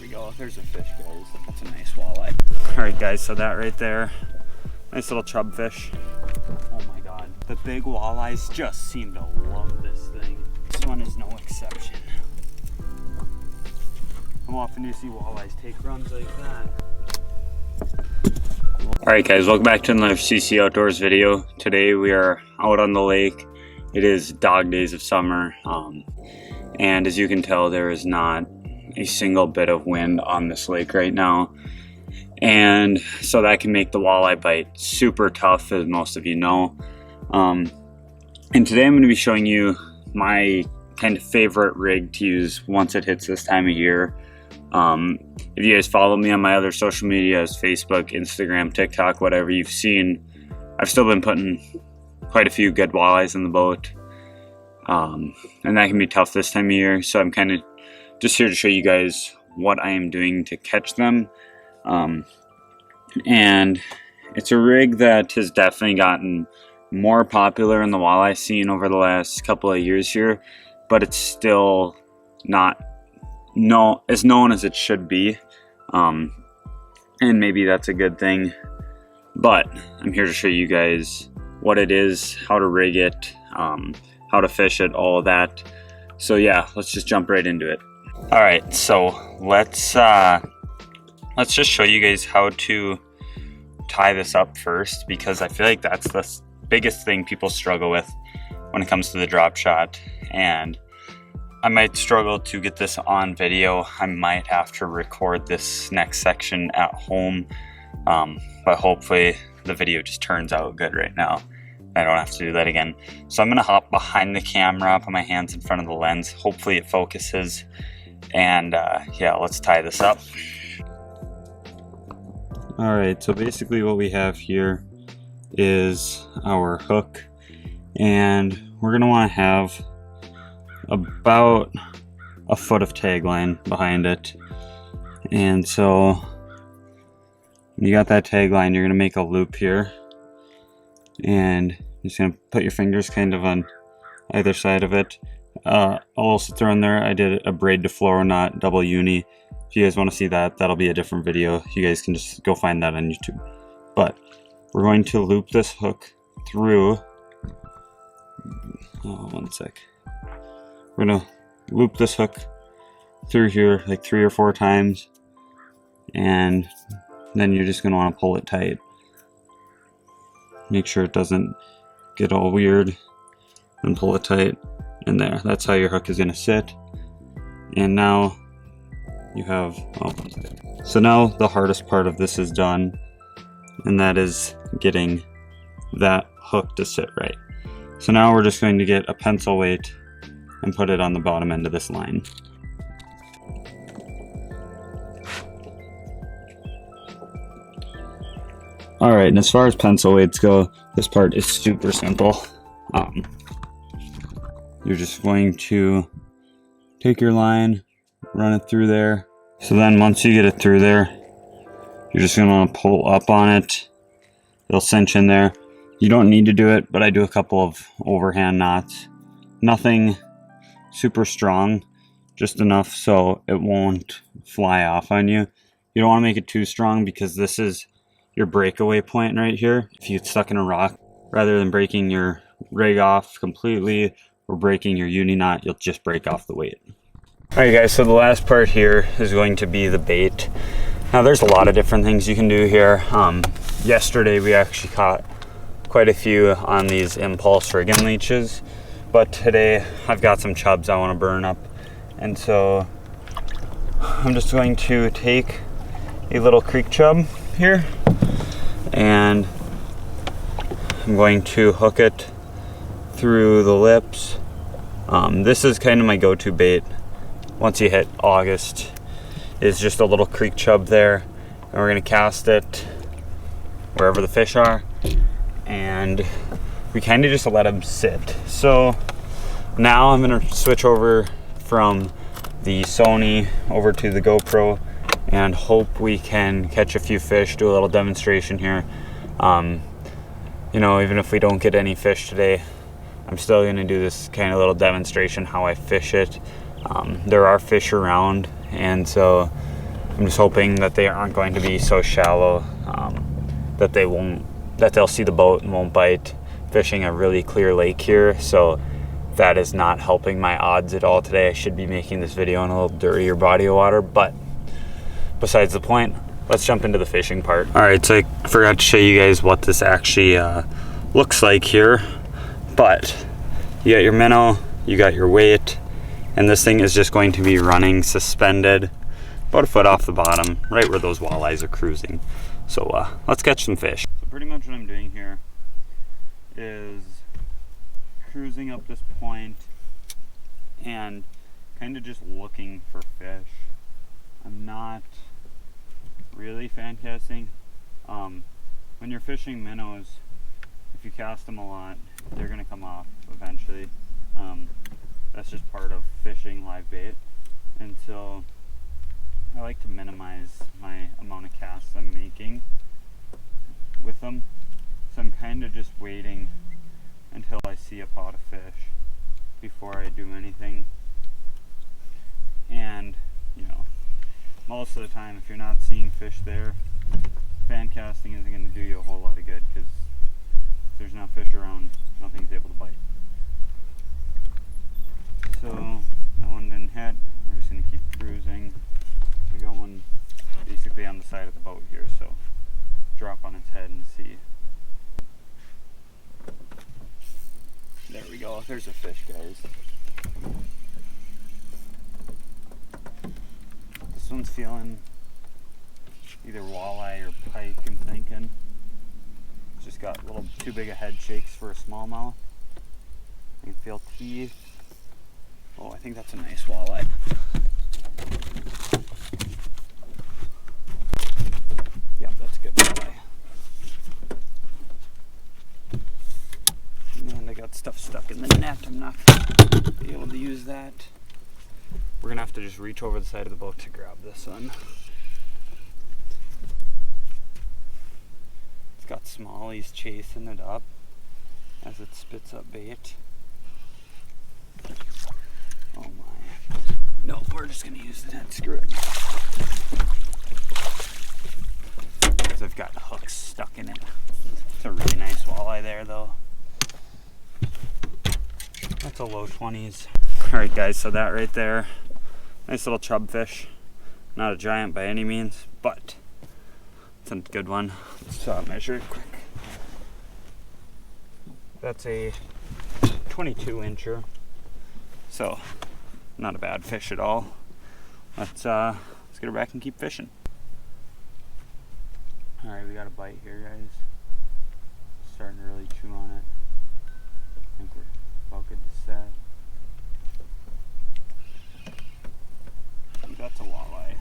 we go. There's a fish, guys. That's a nice walleye. All right, guys, so that right there, nice little chub fish. Oh my God, the big walleyes just seem to love this thing. This one is no exception. How often do you see walleyes take runs like that? All right, guys, welcome back to another CC Outdoors video. Today we are out on the lake. It is dog days of summer, and as you can tell, there is not a single bit of wind on this lake right now, and so that can make the walleye bite super tough, as most of you know. And today I'm going to be showing you my kind of favorite rig to use once it hits this time of year. If you guys follow me on my other social medias, Facebook, Instagram, TikTok, whatever you've seen, I've still been putting quite a few good walleyes in the boat, and that can be tough this time of year. So I'm kind of just here to show you guys what I am doing to catch them. And it's a rig that has definitely gotten more popular in the walleye scene over the last couple of years here, but it's still not as known as it should be, and maybe that's a good thing, but I'm here to show you guys what it is, how to rig it, how to fish it, all of that. So yeah, let's just jump right into it. All right, so let's just show you guys how to tie this up first, because I feel like that's the biggest thing people struggle with when it comes to the drop shot, and I might struggle to get this on video. I might have to record this next section at home, but hopefully the video just turns out good right now. I don't have to do that again. So I'm gonna hop behind the camera, put my hands in front of the lens. Hopefully it focuses, and yeah, let's tie this up. All right, so basically what we have here is our hook, and we're gonna wanna have about a foot of tag line behind it. And so when you got that tag line, you're gonna make a loop here, and you're just gonna put your fingers kind of on either side of it. I'll also throw in there, I did a braid to fluoro knot double uni. If you guys want to see that, that'll be a different video. You guys can just go find that on YouTube. But we're going to loop this hook through. One sec. We're gonna loop this hook through here like 3 or 4 times, and then you're just gonna want to pull it tight. Make sure it doesn't get all weird, and pull it tight. And there, that's how your hook is gonna sit. And now you have, so now the hardest part of this is done, and that is getting that hook to sit right. So now we're just going to get a pencil weight and put it on the bottom end of this line. All right, and as far as pencil weights go, this part is super simple. You're just going to take your line, run it through there. So then once you get it through there, you're just gonna want to pull up on it. It'll cinch in there. You don't need to do it, but I do a couple of overhand knots. Nothing super strong, just enough so it won't fly off on you. You don't want to make it too strong, because this is your breakaway point right here. If you get stuck in a rock, rather than breaking your rig off completely or breaking your uni knot, you'll just break off the weight. All right, guys, so the last part here is going to be the bait. Now there's a lot of different things you can do here. Yesterday we actually caught quite a few on these impulse rigging leeches, but today I've got some chubs I want to burn up, and so I'm just going to take a little creek chub here, and I'm going to hook it through the lips. This is kind of my go-to bait once you hit August, is just a little creek chub there, and we're going to cast it wherever the fish are, and we kind of just let them sit. So now I'm going to switch over from the Sony over to the GoPro and hope we can catch a few fish, do a little demonstration here. You know, even if we don't get any fish today, I'm still going to do this kind of little demonstration how I fish it. There are fish around, and so I'm just hoping that they aren't going to be so shallow that they'll see the boat and won't bite. Fishing a really clear lake here, so that is not helping my odds at all today. I should be making this video in a little dirtier body of water, but besides the point, let's jump into the fishing part. All right, so I forgot to show you guys what this actually looks like here, but you got your minnow, you got your weight, and this thing is just going to be running suspended about a foot off the bottom, right where those walleyes are cruising. So let's catch some fish. So pretty much what I'm doing here is cruising up this point and kind of just looking for fish. I'm not really fan casting. When you're fishing minnows, if you cast them a lot, they're gonna come off eventually. That's just part of fishing live bait, and so I like to minimize my amount of casts I'm making with them. So I'm kind of just waiting until I see a pot of fish before I do anything. And you know, most of the time, if you're not seeing fish there, fan casting isn't going to do you a whole lot of good, because if there's not fish around, nothing's able to bite. So that one didn't hit. We're just going to keep cruising. We got one basically on the side of the boat here, so drop on its head and see. There we go. There's a fish, guys. This one's feeling either walleye or pike, I'm thinking. It's just got little too big of head shakes for a smallmouth. I can feel teeth. Oh, I think that's a nice walleye. Yep, that's a good walleye. And I got stuff stuck in the net. I'm not going to be able to use that. We're going to have to just reach over the side of the boat to grab this one. It's got smallies chasing it up as it spits up bait. Oh my. No, we're just going to use the net. Screw it. Because I've got hooks stuck in it. It's a really nice walleye there, though. That's a low 20s. Alright guys, so that right there, nice little chub fish. Not a giant by any means, but it's a good one. Let's measure it quick. That's a 22 incher. So, not a bad fish at all. Let's get her back and keep fishing. Alright, we got a bite here, guys. Starting to really chew on it. I think we're about good to set. That's a walleye.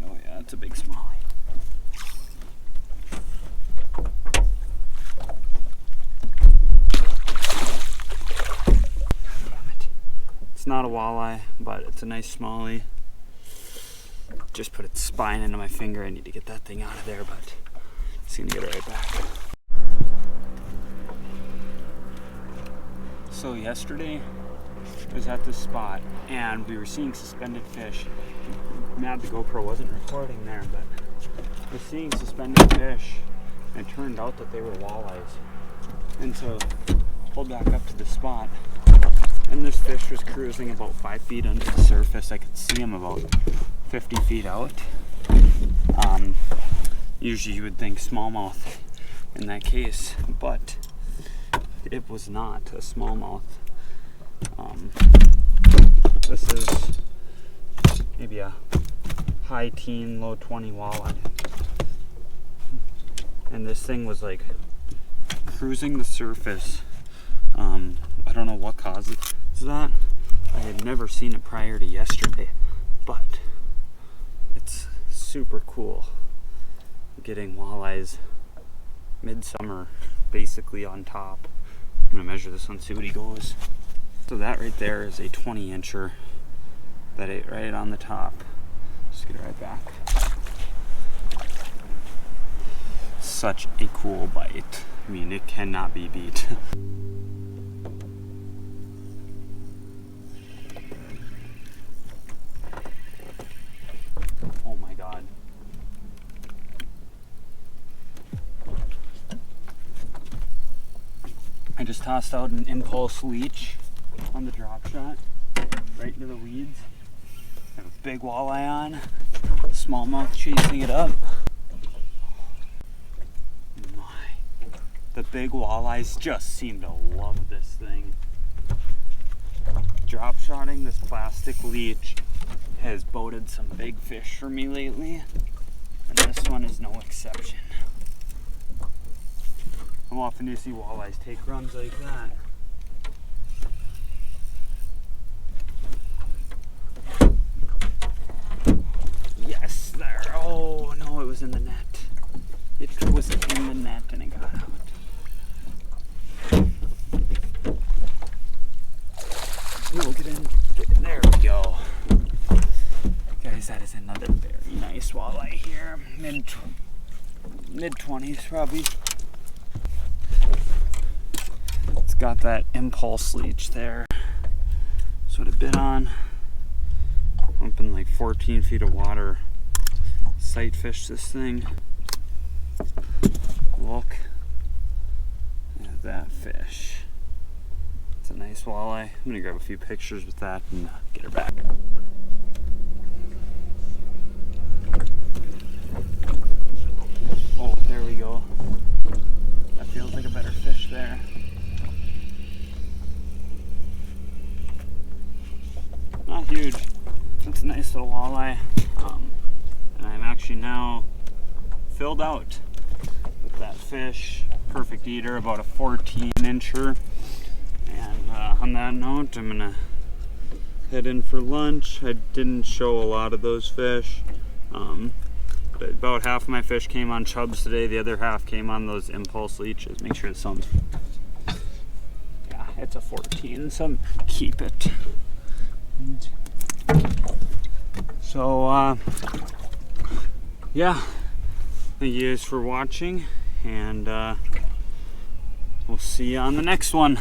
Oh yeah, that's a big smallie. It's not a walleye, but it's a nice smallie. Just put its spine into my finger. I need to get that thing out of there, but it's gonna get it right back. So yesterday I was at this spot and we were seeing suspended fish. I'm mad the GoPro wasn't recording there, but I was seeing suspended fish and it turned out that they were walleyes. And so I pulled back up to the spot and this fish was cruising about 5 feet under the surface. I could see him about 50 feet out. Usually you would think smallmouth in that case, but it was not a smallmouth. This is maybe a high teen, low 20 walleye. And this thing was like cruising the surface. I don't know what causes that. I had never seen it prior to yesterday, but it's super cool getting walleyes midsummer basically on top. I'm gonna measure this one, see what he goes. So that right there is a 20 incher that ate right on the top. Just get it right back. Such a cool bite. I mean, it cannot be beat. just tossed out an impulse leech on the drop shot, right into the weeds. Got a big walleye on, smallmouth chasing it up. The big walleyes just seem to love this thing. Drop shotting this plastic leech has boated some big fish for me lately, and this one is no exception. How often do you see walleyes take runs like that? Yes, there. Oh no, it was in the net. It was in the net and it got out. No, get in. There we go. Guys, that is another very nice walleye here. Mid 20s probably. It's got that impulse leech there. That's what it bit on. Pumping like 14 feet of water. Sight fish this thing. Look at that fish. It's a nice walleye. I'm gonna grab a few pictures with that and get her back. Oh, there we go. That feels like a better fish there. Not huge. It's a nice little walleye. And I'm actually now filled out with that fish. Perfect eater, about a 14-incher. And on that note, I'm gonna head in for lunch. I didn't show a lot of those fish. But about half of my fish came on chubs today. The other half came on those impulse leeches. Make sure it sounds. Yeah, it's a 14, so keep it. So, yeah. Thank you guys for watching, and we'll see you on the next one.